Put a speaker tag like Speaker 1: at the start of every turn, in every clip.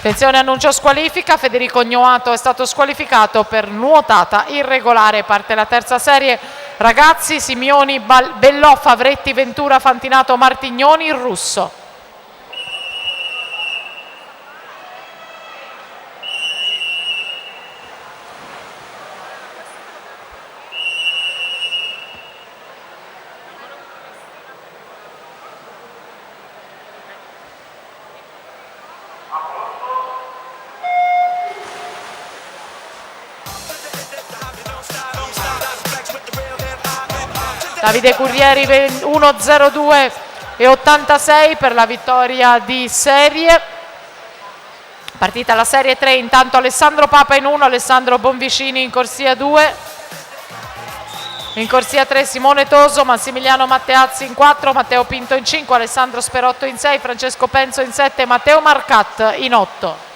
Speaker 1: Attenzione, annuncio squalifica, Federico Gnoato è stato squalificato per nuotata irregolare. Parte la terza serie, ragazzi, Simioni, Bellò, Favretti, Ventura, Fantinato, Martignoni, Russo. Davide Currieri 1:02 e 86 per la vittoria di serie. Partita la serie 3, intanto Alessandro Papa in 1, Alessandro Bonvicini in corsia 2. In corsia 3 Simone Toso, Massimiliano Matteazzi in 4, Matteo Pinto in 5, Alessandro Sperotto in 6, Francesco Penzo in 7, Matteo Marcat in 8.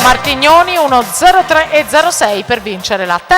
Speaker 1: Martignoni 1:03 e 06 per vincere la terza.